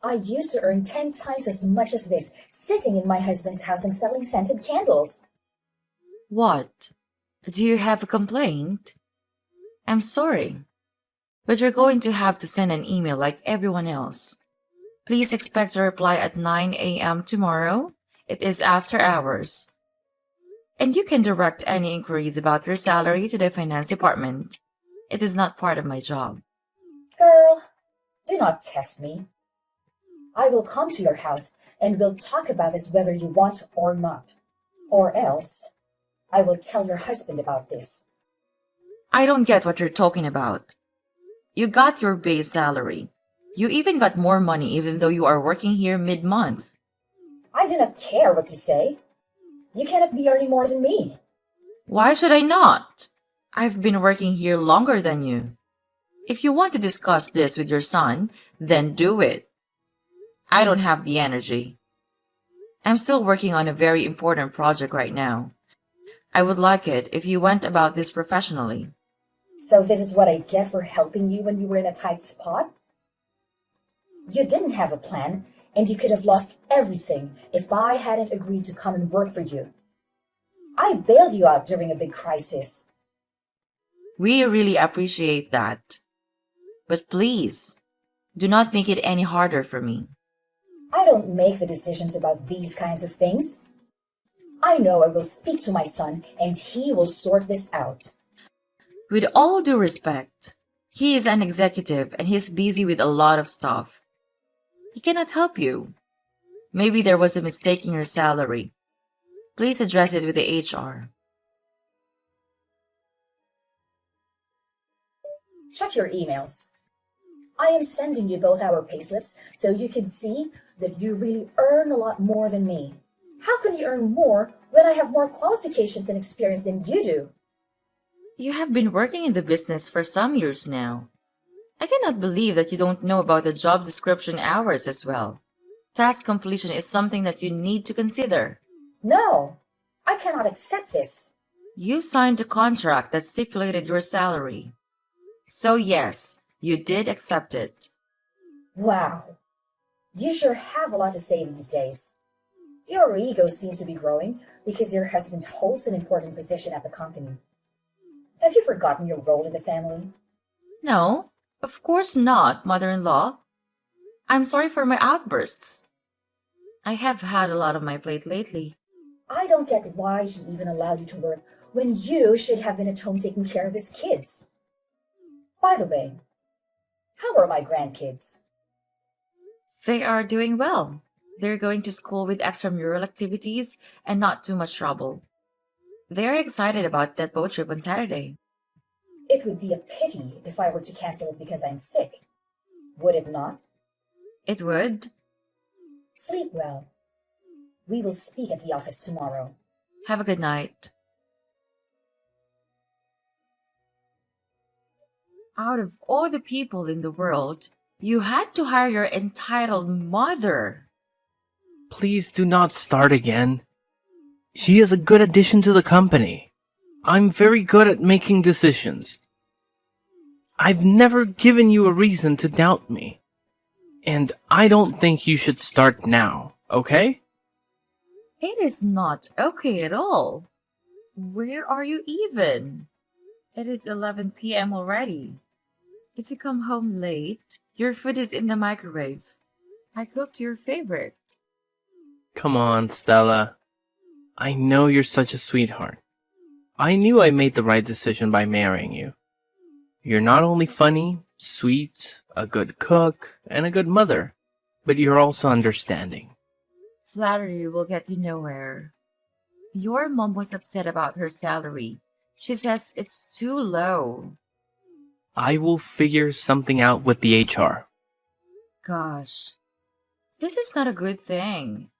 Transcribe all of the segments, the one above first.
I used to earn 10 times as much as this, sitting in my husband's house and selling scented candles. What? Do you have a complaint? I'm sorry, but you're going to have to send an email like everyone else. Please expect a reply at 9 a.m. tomorrow. It is after hours. And you can direct any inquiries about your salary to the finance department. It is not part of my job. Girl, do not test me. I will come to your house and we'll talk about this whether you want or not. Or else, I will tell your husband about this. I don't get what you're talking about. You got your base salary. You even got more money even though you are working here mid-month. I do not care what you say. You cannot be earning more than me. Why should I not? I've been working here longer than you. If you want to discuss this with your son, then do it. I don't have the energy. I'm still working on a very important project right now. I would like it if you went about this professionally. So this is what I get for helping you when you were in a tight spot? You didn't have a plan, and you could have lost everything if I hadn't agreed to come and work for you. I bailed you out during a big crisis. We really appreciate that. But please, do not make it any harder for me. I don't make the decisions about these kinds of things. I know I will speak to my son, and he will sort this out. With all due respect, he is an executive and he's busy with a lot of stuff. He cannot help you. Maybe there was a mistake in your salary. Please address it with the HR. Check your emails. I am sending you both our payslips so you can see that you really earn a lot more than me. How can you earn more when I have more qualifications and experience than you do? You have been working in the business for some years now. I cannot believe that you don't know about the job description hours as well. Task completion is something that you need to consider. No, I cannot accept this. You signed a contract that stipulated your salary. So yes, you did accept it. Wow, you sure have a lot to say these days. Your ego seems to be growing because your husband holds an important position at the company. Have you forgotten your role in the family? No, of course not, mother-in-law. I'm sorry for my outbursts. I have had a lot on my plate lately. I don't get why he even allowed you to work when you should have been at home taking care of his kids. By the way, how are my grandkids? They are doing well. They're going to school with extramural activities and not too much trouble. They're excited about that boat trip on Saturday. It would be a pity if I were to cancel it because I'm sick. Would it not? It would. Sleep well. We will speak at the office tomorrow. Have a good night. Out of all the people in the world, you had to hire your entitled mother. Please do not start again. She is a good addition to the company. I'm very good at making decisions. I've never given you a reason to doubt me. And I don't think you should start now, okay? It is not okay at all. Where are you even? It is 11 p.m. already. If you come home late, your food is in the microwave. I cooked your favorite. Come on, Stella. I know you're such a sweetheart. I knew I made the right decision by marrying you. You're not only funny, sweet, a good cook, and a good mother, but you're also understanding. Flattery will get you nowhere. Your mom was upset about her salary. She says it's too low. I will figure something out with the HR. Gosh, this is not a good thing.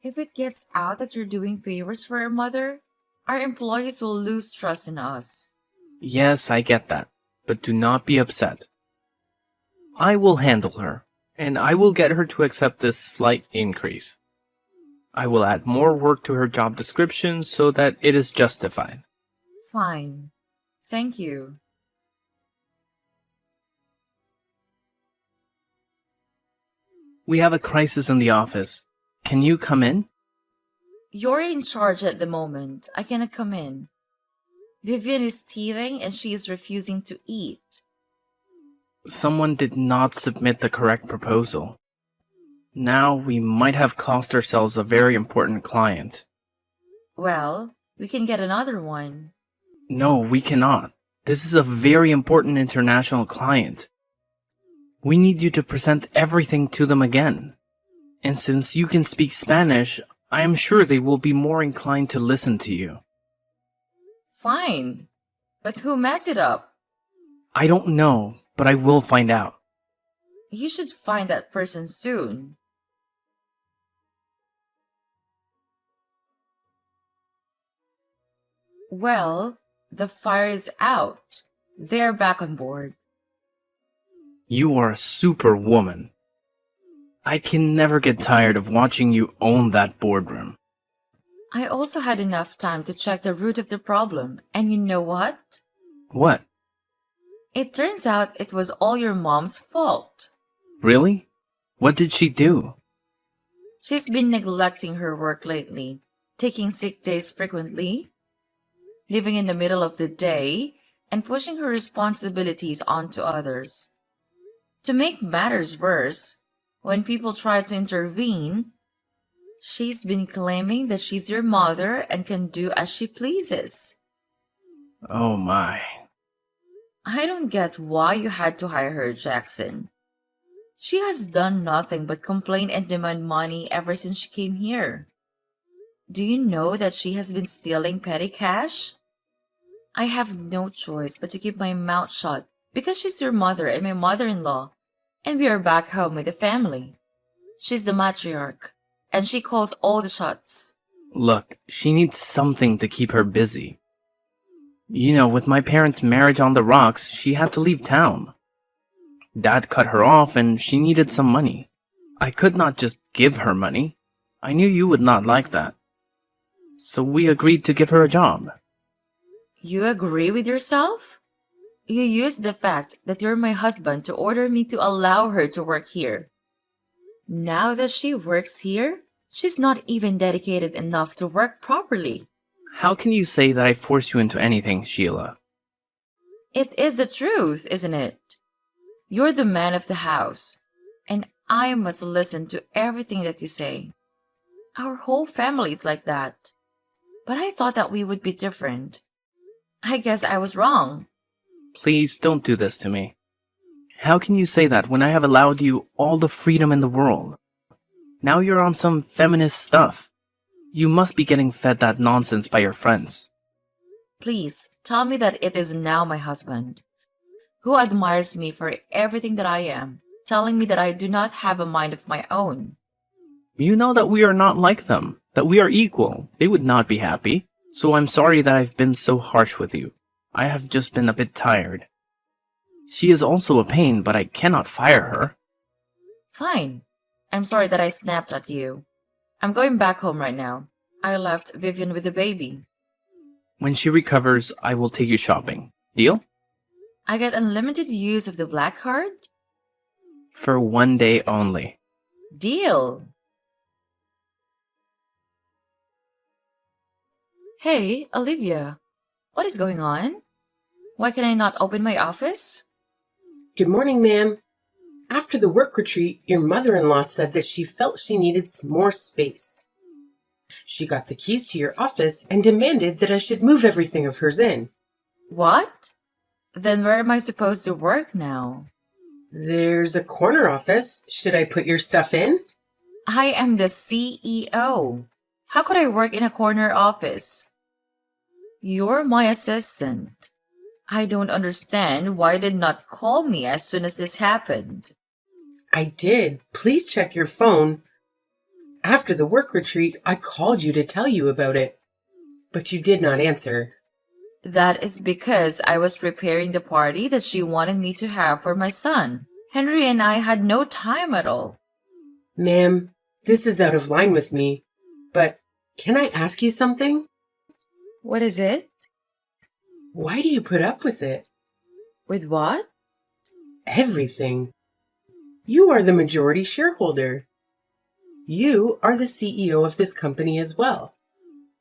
If it gets out that you're doing favors for your mother, our employees will lose trust in us. Yes, I get that, but do not be upset. I will handle her, and I will get her to accept this slight increase. I will add more work to her job description so that it is justified. Fine. Thank you. We have a crisis in the office. Can you come in? You're in charge at the moment. I cannot come in. Vivian is teething and she is refusing to eat. Someone did not submit the correct proposal. Now we might have cost ourselves a very important client. Well, we can get another one. No, we cannot. This is a very important international client. We need you to present everything to them again. And since you can speak Spanish, I am sure they will be more inclined to listen to you. Fine. But who messed it up? I don't know, but I will find out. You should find that person soon. Well, the fire is out. They're back on board. You are a superwoman. I can never get tired of watching you own that boardroom. I also had enough time to check the root of the problem, and you know what? What? It turns out it was all your mom's fault. Really? What did she do? She's been neglecting her work lately, taking sick days frequently, living in the middle of the day, and pushing her responsibilities onto others. To make matters worse, when people try to intervene, she's been claiming that she's your mother and can do as she pleases. Oh my. I don't get why you had to hire her, Jackson. She has done nothing but complain and demand money ever since she came here. Do you know that she has been stealing petty cash? I have no choice but to keep my mouth shut because she's your mother and my mother-in-law, and we are back home with the family. She's the matriarch, and she calls all the shots. Look, she needs something to keep her busy. You know, with my parents' marriage on the rocks, she had to leave town. Dad cut her off and she needed some money. I could not just give her money. I knew you would not like that. So we agreed to give her a job. You agree with yourself? You used the fact that you're my husband to order me to allow her to work here. Now that she works here, she's not even dedicated enough to work properly. How can you say that I force you into anything, Sheila? It is the truth, isn't it? You're the man of the house, and I must listen to everything that you say. Our whole family is like that. But I thought that we would be different. I guess I was wrong. Please don't do this to me. How can you say that when I have allowed you all the freedom in the world? Now you're on some feminist stuff. You must be getting fed that nonsense by your friends. Please, tell me that it is now my husband, who admires me for everything that I am, telling me that I do not have a mind of my own. You know that we are not like them, that we are equal. They would not be happy. So I'm sorry that I've been so harsh with you. I have just been a bit tired. She is also a pain, but I cannot fire her. Fine. I'm sorry that I snapped at you. I'm going back home right now. I left Vivian with the baby. When she recovers, I will take you shopping. Deal? I get unlimited use of the black card? For 1 day only. Deal! Hey, Olivia. What is going on? Why can I not open my office? Good morning, ma'am. After the work retreat, your mother-in-law said that she felt she needed some more space. She got the keys to your office and demanded that I should move everything of hers in. What? Then where am I supposed to work now? There's a corner office. Should I put your stuff in? I am the CEO. How could I work in a corner office? You're my assistant. I don't understand why you did not call me as soon as this happened. I did. Please check your phone. After the work retreat, I called you to tell you about it, but you did not answer. That is because I was preparing the party that she wanted me to have for my son. Henry and I had no time at all. Ma'am, this is out of line with me, but can I ask you something? What is it? Why do you put up with it? With what? Everything. You are the majority shareholder. You are the CEO of this company as well.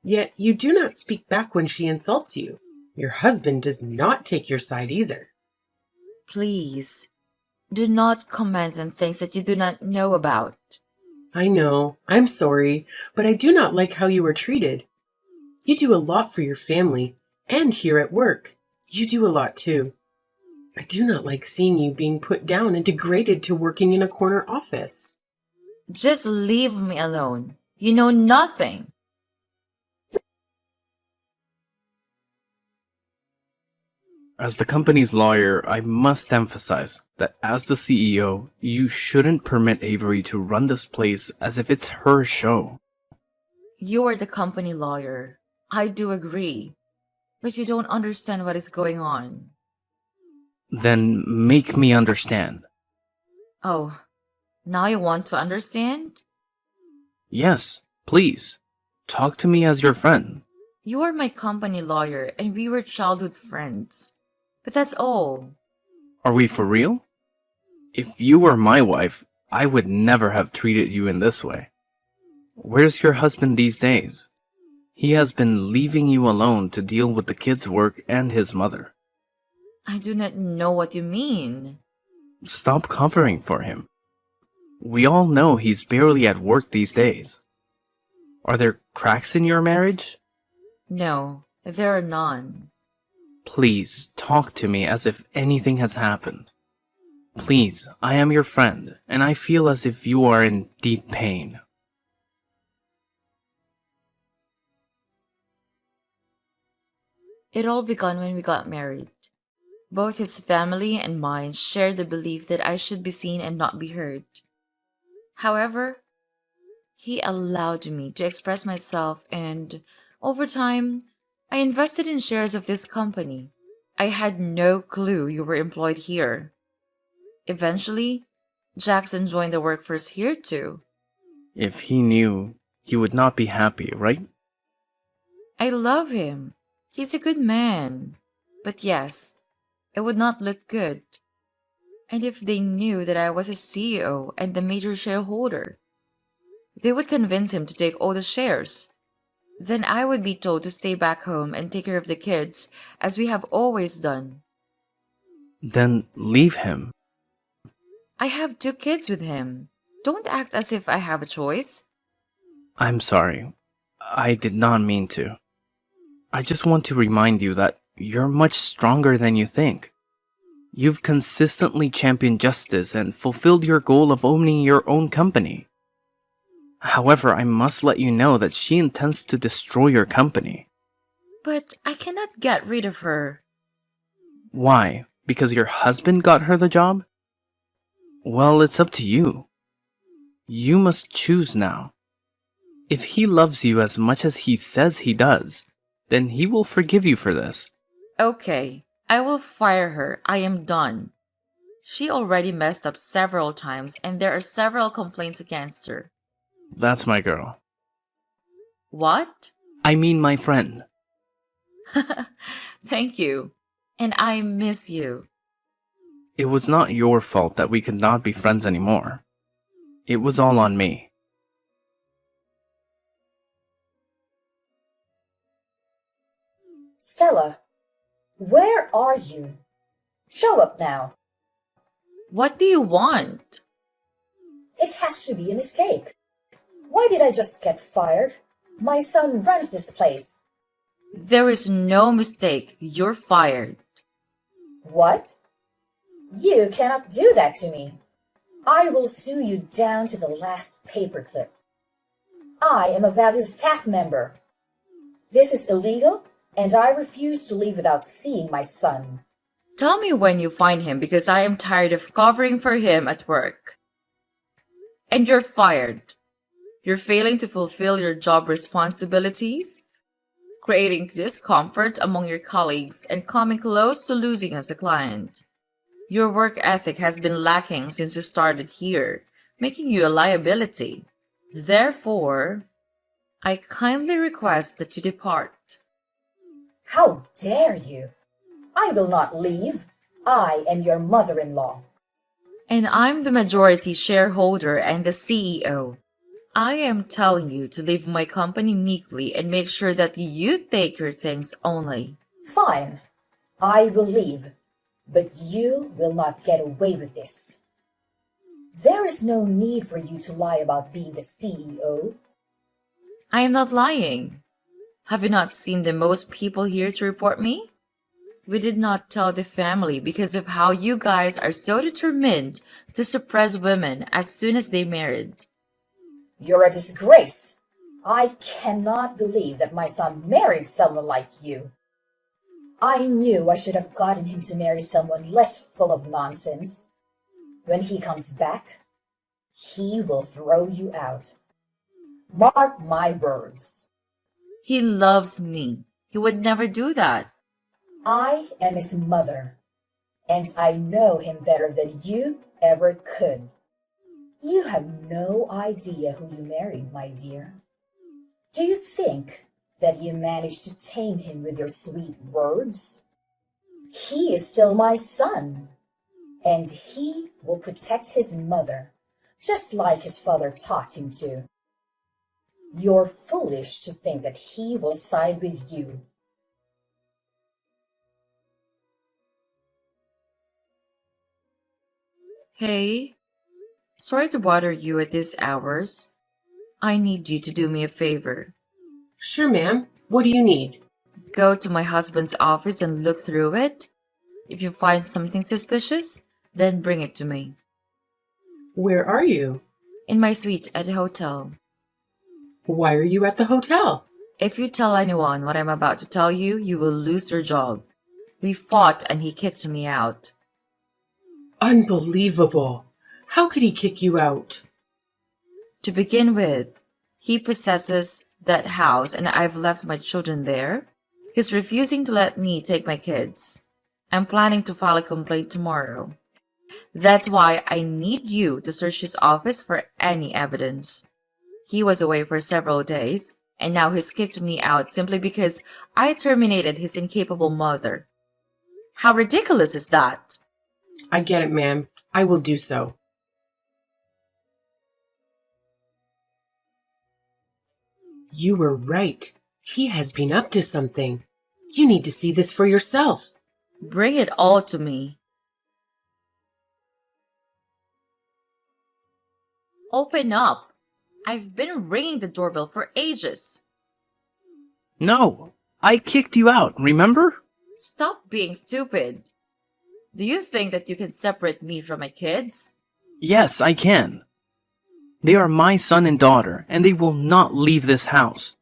Yet you do not speak back when she insults you. Your husband does not take your side either. Please, do not comment on things that you do not know about. I know, I'm sorry, but I do not like how you were treated. You do a lot for your family, and here at work. You do a lot too. I do not like seeing you being put down and degraded to working in a corner office. Just leave me alone. You know nothing. As the company's lawyer, I must emphasize that as the CEO, you shouldn't permit Avery to run this place as if it's her show. You are the company lawyer. I do agree. But you don't understand what is going on. Then make me understand. Oh, now you want to understand? Yes, please. Talk to me as your friend. You are my company lawyer and we were childhood friends. But that's all. Are we for real? If you were my wife, I would never have treated you in this way. Where's your husband these days? He has been leaving you alone to deal with the kids' work and his mother. I do not know what you mean. Stop covering for him. We all know he's barely at work these days. Are there cracks in your marriage? No, there are none. Please talk to me as if anything has happened. Please, I am your friend, and I feel as if you are in deep pain. It all began when we got married. Both his family and mine shared the belief that I should be seen and not be heard. However, he allowed me to express myself and, over time, I invested in shares of this company. I had no clue you were employed here. Eventually, Jackson joined the workforce here too. If he knew, he would not be happy, right? I love him. He's a good man. But yes, it would not look good. And if they knew that I was a CEO and the major shareholder, they would convince him to take all the shares. Then I would be told to stay back home and take care of the kids, as we have always done. Then leave him. I have 2 kids with him. Don't act as if I have a choice. I'm sorry. I did not mean to. I just want to remind you that you're much stronger than you think. You've consistently championed justice and fulfilled your goal of owning your own company. However, I must let you know that she intends to destroy your company. But I cannot get rid of her. Why? Because your husband got her the job? Well, it's up to you. You must choose now. If he loves you as much as he says he does, then he will forgive you for this. Okay, I will fire her. I am done. She already messed up several times and there are several complaints against her. That's my girl. What? I mean my friend. Thank you. And I miss you. It was not your fault that we could not be friends anymore. It was all on me. Stella, where are you? Show up now. What do you want? It has to be a mistake. Why did I just get fired? My son runs this place. There is no mistake. You're fired. What? You cannot do that to me. I will sue you down to the last paperclip. I am a valued staff member. This is illegal, and I refuse to leave without seeing my son. Tell me when you find him because I am tired of covering for him at work. And you're fired. You're failing to fulfill your job responsibilities, creating discomfort among your colleagues, and coming close to losing as a client. Your work ethic has been lacking since you started here, making you a liability. Therefore, I kindly request that you depart. How dare you? I will not leave. I am your mother-in-law. And I'm the majority shareholder and the CEO. I am telling you to leave my company meekly and make sure that you take your things only. Fine, I will leave, but you will not get away with this. There is no need for you to lie about being the CEO. I am not lying. Have you not seen the most people here to report me? We did not tell the family because of how you guys are so determined to suppress women as soon as they married. You're a disgrace. I cannot believe that my son married someone like you. I knew I should have gotten him to marry someone less full of nonsense. When he comes back, he will throw you out. Mark my words. He loves me. He would never do that. I am his mother, and I know him better than you ever could. You have no idea who you married, my dear. Do you think that you managed to tame him with your sweet words? He is still my son, and he will protect his mother, just like his father taught him to. You're foolish to think that he will side with you. Hey, sorry to bother you at these hours. I need you to do me a favor. Sure, ma'am. What do you need? Go to my husband's office and look through it. If you find something suspicious, then bring it to me. Where are you? In my suite at the hotel. Why are you at the hotel? If you tell anyone what I'm about to tell you, you will lose your job. We fought and he kicked me out. Unbelievable. How could he kick you out? To begin with, he possesses that house and I've left my children there. He's refusing to let me take my kids. I'm planning to file a complaint tomorrow. That's why I need you to search his office for any evidence. He was away for several days, and now he's kicked me out simply because I terminated his incapable mother. How ridiculous is that? I get it, ma'am. I will do so. You were right. He has been up to something. You need to see this for yourself. Bring it all to me. Open up. I've been ringing the doorbell for ages. No, I kicked you out, remember? Stop being stupid. Do you think that you can separate me from my kids? Yes, I can. They are my son and daughter, and they will not leave this house.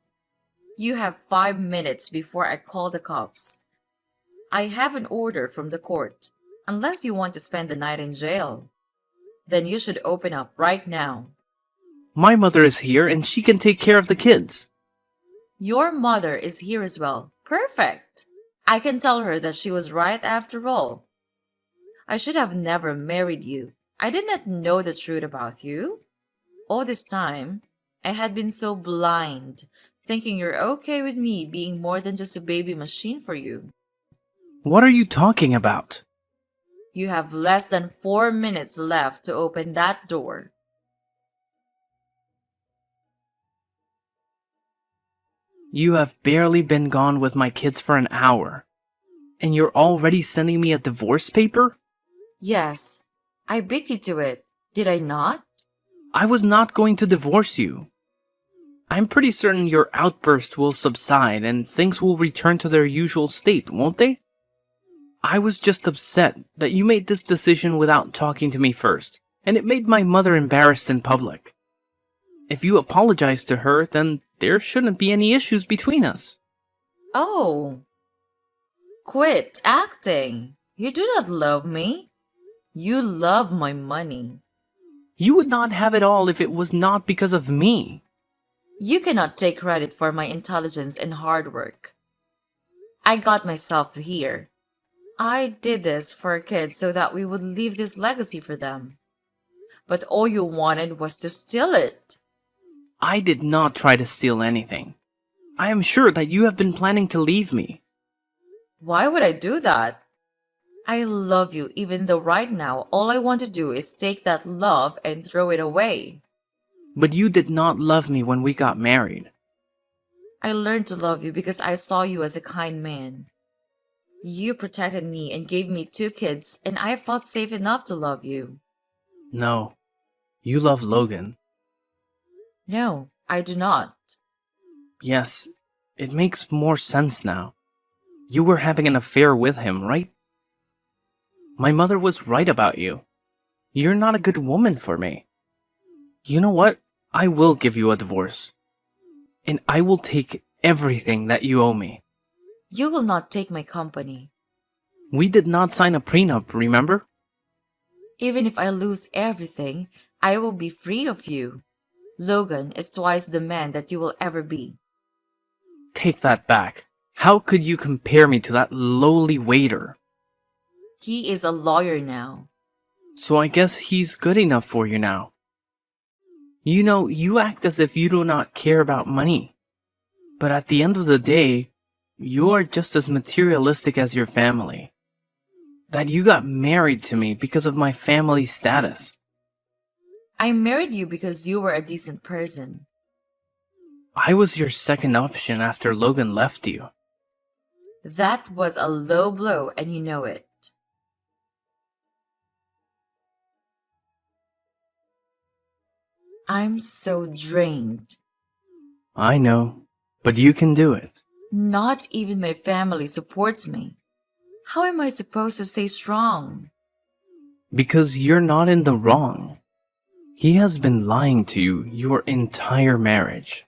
You have 5 minutes before I call the cops. I have an order from the court. Unless you want to spend the night in jail, then you should open up right now. My mother is here, and she can take care of the kids. Your mother is here as well. Perfect. I can tell her that she was right after all. I should have never married you. I did not know the truth about you. All this time, I had been so blind, thinking you're okay with me being more than just a baby machine for you. What are you talking about? You have less than 4 minutes left to open that door. You have barely been gone with my kids for an hour, and you're already sending me a divorce paper? Yes, I beat you to it, did I not? I was not going to divorce you. I'm pretty certain your outburst will subside and things will return to their usual state, won't they? I was just upset that you made this decision without talking to me first, and it made my mother embarrassed in public. If you apologize to her, then there shouldn't be any issues between us. Oh. Quit acting. You do not love me. You love my money. You would not have it all if it was not because of me. You cannot take credit for my intelligence and hard work. I got myself here. I did this for our kids so that we would leave this legacy for them. But all you wanted was to steal it. I did not try to steal anything. I am sure that you have been planning to leave me. Why would I do that? I love you, even though right now all I want to do is take that love and throw it away. But you did not love me when we got married. I learned to love you because I saw you as a kind man. You protected me and gave me 2 kids, and I felt safe enough to love you. No, you love Logan. No, I do not. Yes, it makes more sense now. You were having an affair with him, right? My mother was right about you. You're not a good woman for me. You know what? I will give you a divorce. And I will take everything that you owe me. You will not take my company. We did not sign a prenup, remember? Even if I lose everything, I will be free of you. Logan is twice the man that you will ever be. Take that back. How could you compare me to that lowly waiter? He is a lawyer now. So I guess he's good enough for you now. You know, you act as if you do not care about money. But at the end of the day, you are just as materialistic as your family. That you got married to me because of my family status. I married you because you were a decent person. I was your second option after Logan left you. That was a low blow, and you know it. I'm so drained. I know, but you can do it. Not even my family supports me. How am I supposed to stay strong? Because you're not in the wrong. He has been lying to you your entire marriage.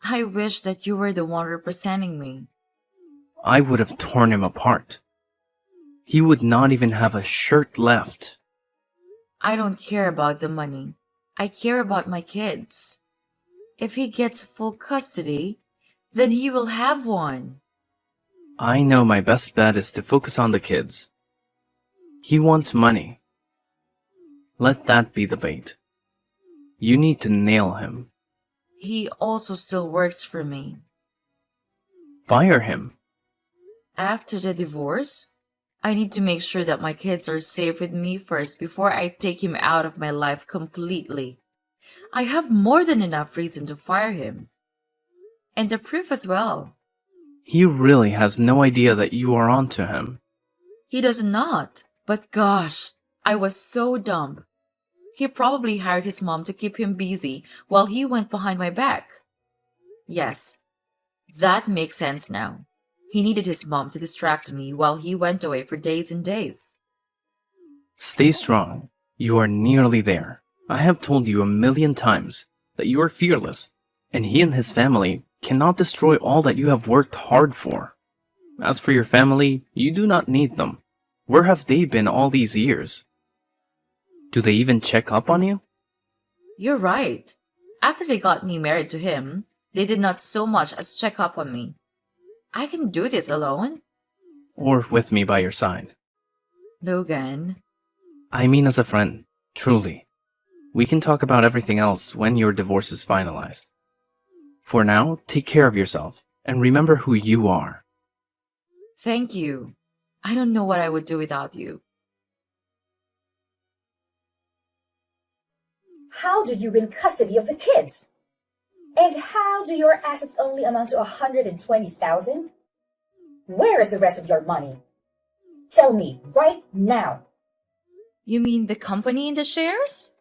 I wish that you were the one representing me. I would have torn him apart. He would not even have a shirt left. I don't care about the money. I care about my kids. If he gets full custody, then he will have one. I know my best bet is to focus on the kids. He wants money. Let that be the bait. You need to nail him. He also still works for me. Fire him. After the divorce, I need to make sure that my kids are safe with me first before I take him out of my life completely. I have more than enough reason to fire him. And the proof as well. He really has no idea that you are onto him. He does not. But gosh, I was so dumb. He probably hired his mom to keep him busy while he went behind my back. Yes, that makes sense now. He needed his mom to distract me while he went away for days and days. Stay strong. You are nearly there. I have told you 1,000,000 times that you are fearless, and he and his family cannot destroy all that you have worked hard for. As for your family, you do not need them. Where have they been all these years? Do they even check up on you? You're right. After they got me married to him, they did not so much as check up on me. I can do this alone. Or with me by your side? Logan. I mean as a friend, truly. We can talk about everything else when your divorce is finalized. For now, take care of yourself, and remember who you are. Thank you. I don't know what I would do without you. How did you win custody of the kids? And how do your assets only amount to 120,000? Where is the rest of your money? Tell me right now. You mean the company and the shares?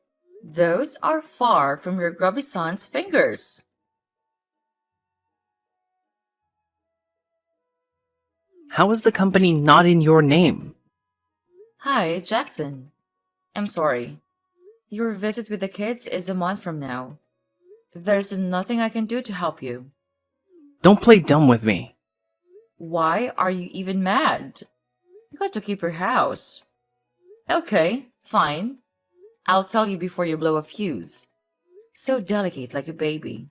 Those are far from your grubby son's fingers. How is the company not in your name? Hi, Jackson. I'm sorry. Your visit with the kids is a month from now. There's nothing I can do to help you. Don't play dumb with me. Why are you even mad? You got to keep your house. Okay, fine. I'll tell you before you blow a fuse. So delicate like a baby.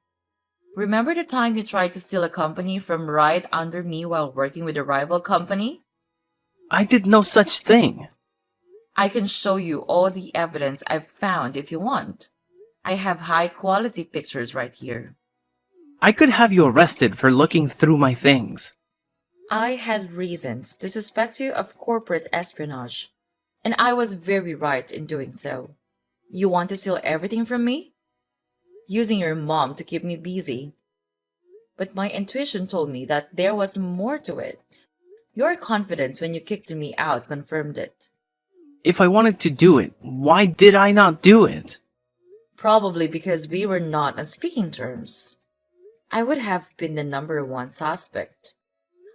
Remember the time you tried to steal a company from right under me while working with a rival company? I did no such thing. I can show you all the evidence I've found if you want. I have high-quality pictures right here. I could have you arrested for looking through my things. I had reasons to suspect you of corporate espionage, and I was very right in doing so. You want to steal everything from me? Using your mom to keep me busy. But my intuition told me that there was more to it. Your confidence when you kicked me out confirmed it. If I wanted to do it, why did I not do it? Probably because we were not on speaking terms. I would have been the number one suspect.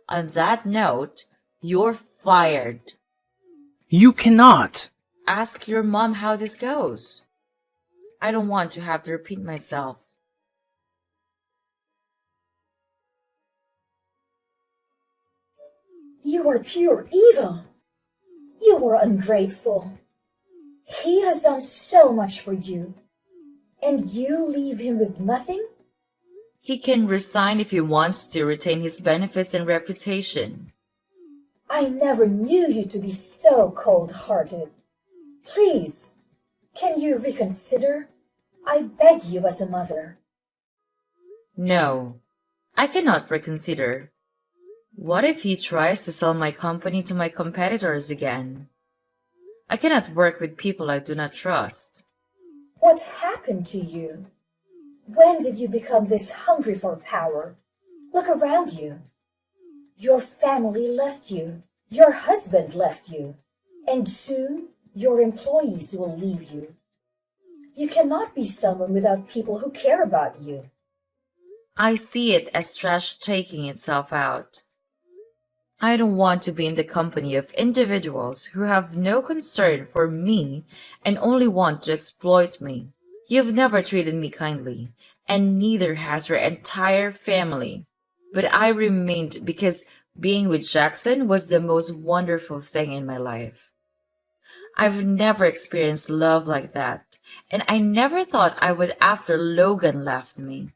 On that note, you're fired. You cannot. Ask your mom how this goes. I don't want to have to repeat myself. You are pure evil. You are ungrateful. He has done so much for you, and you leave him with nothing? He can resign if he wants to retain his benefits and reputation. I never knew you to be so cold-hearted. Please, can you reconsider? I beg you as a mother. No, I cannot reconsider. What if he tries to sell my company to my competitors again? I cannot work with people I do not trust. What happened to you? When did you become this hungry for power? Look around you. Your family left you. Your husband left you. And soon, your employees will leave you. You cannot be someone without people who care about you. I see it as trash taking itself out. I don't want to be in the company of individuals who have no concern for me and only want to exploit me. You've never treated me kindly, and neither has your entire family. But I remained because being with Jackson was the most wonderful thing in my life. I've never experienced love like that, and I never thought I would after Logan left me.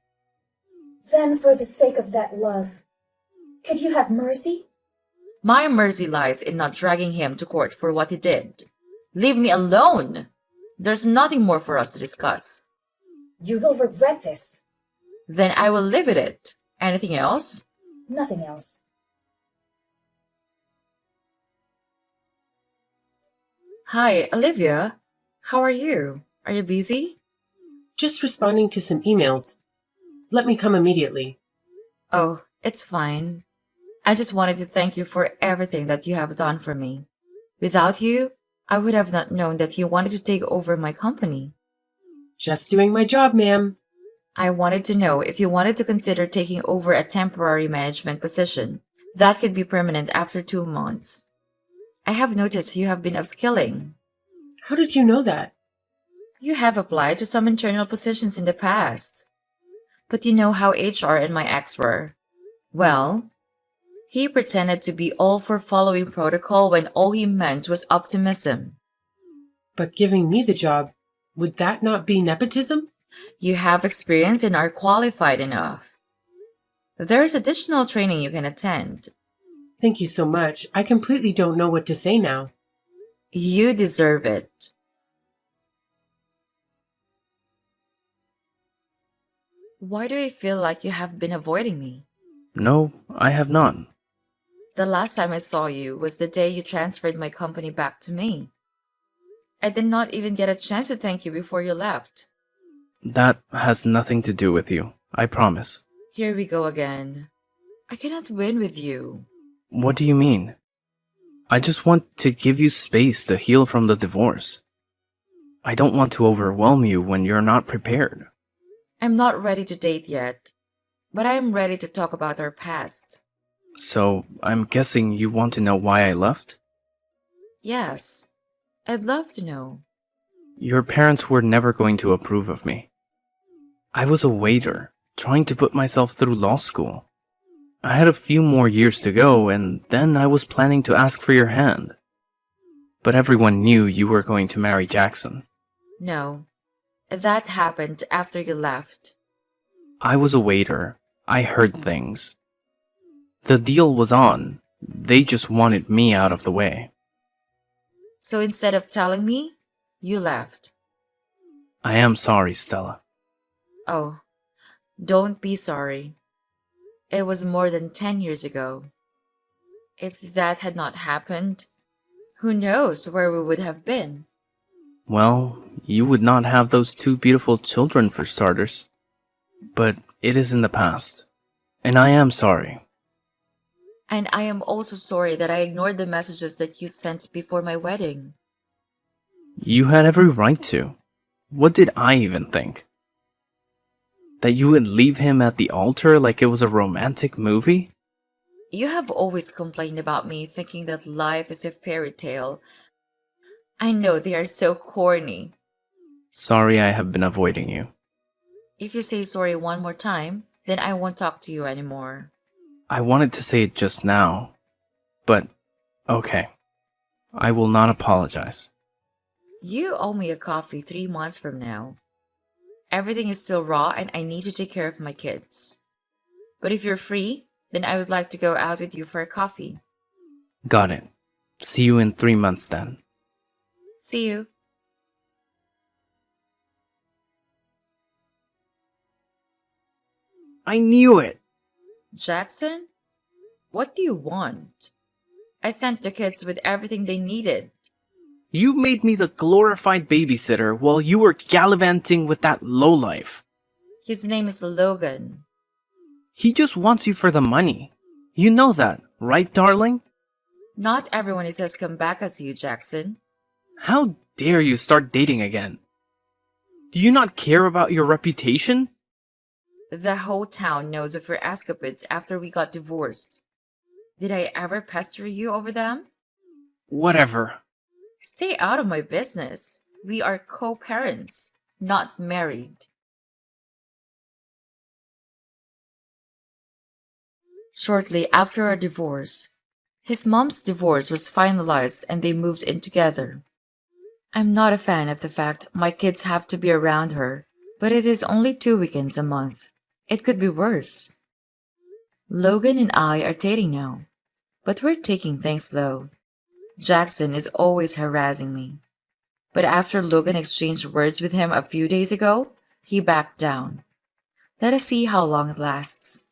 Then for the sake of that love, could you have mercy? My mercy lies in not dragging him to court for what he did. Leave me alone! There's nothing more for us to discuss. You will regret this. Then I will live with it. Anything else? Nothing else. Hi, Olivia. How are you? Are you busy? Just responding to some emails. Let me come immediately. Oh, it's fine. I just wanted to thank you for everything that you have done for me. Without you, I would have not known that you wanted to take over my company. Just doing my job, ma'am. I wanted to know if you wanted to consider taking over a temporary management position. That could be permanent after 2 months. I have noticed you have been upskilling. How did you know that? You have applied to some internal positions in the past. But you know how HR and my ex were. Well, he pretended to be all for following protocol when all he meant was optimism. But giving me the job, would that not be nepotism? You have experience and are qualified enough. There is additional training you can attend. Thank you so much. I completely don't know what to say now. You deserve it. Why do I feel like you have been avoiding me? No, I have not. The last time I saw you was the day you transferred my company back to me. I did not even get a chance to thank you before you left. That has nothing to do with you, I promise. Here we go again. I cannot win with you. What do you mean? I just want to give you space to heal from the divorce. I don't want to overwhelm you when you're not prepared. I'm not ready to date yet, but I am ready to talk about our past. So, I'm guessing you want to know why I left? Yes, I'd love to know. Your parents were never going to approve of me. I was a waiter, trying to put myself through law school. I had a few more years to go, and then I was planning to ask for your hand. But everyone knew you were going to marry Jackson. No, that happened after you left. I was a waiter. I heard things. The deal was on. They just wanted me out of the way. So instead of telling me, you left. I am sorry, Stella. Oh, don't be sorry. It was more than 10 years ago. If that had not happened, who knows where we would have been? Well, you would not have those two beautiful children for starters. But it is in the past, and I am sorry. And I am also sorry that I ignored the messages that you sent before my wedding. You had every right to. What did I even think? That you would leave him at the altar like it was a romantic movie? You have always complained about me thinking that life is a fairy tale. I know they are so corny. Sorry I have been avoiding you. If you say sorry one more time, then I won't talk to you anymore. I wanted to say it just now, but okay. I will not apologize. You owe me a coffee 3 months from now. Everything is still raw and I need to take care of my kids. But if you're free, then I would like to go out with you for a coffee. Got it. See you in 3 months then. See you. I knew it! Jackson? What do you want? I sent the kids with everything they needed. You made me the glorified babysitter while you were gallivanting with that lowlife. His name is Logan. He just wants you for the money. You know that, right, darling? Not everyone is as come back as you, Jackson. How dare you start dating again? Do you not care about your reputation? The whole town knows of your escapades after we got divorced. Did I ever pester you over them? Whatever. Stay out of my business. We are co-parents, not married. Shortly after our divorce, his mom's divorce was finalized and they moved in together. I'm not a fan of the fact my kids have to be around her, but it is only 2 weekends a month. It could be worse. Logan and I are dating now, but we're taking things slow. Jackson is always harassing me. But after Logan exchanged words with him a few days ago, he backed down. Let us see how long it lasts.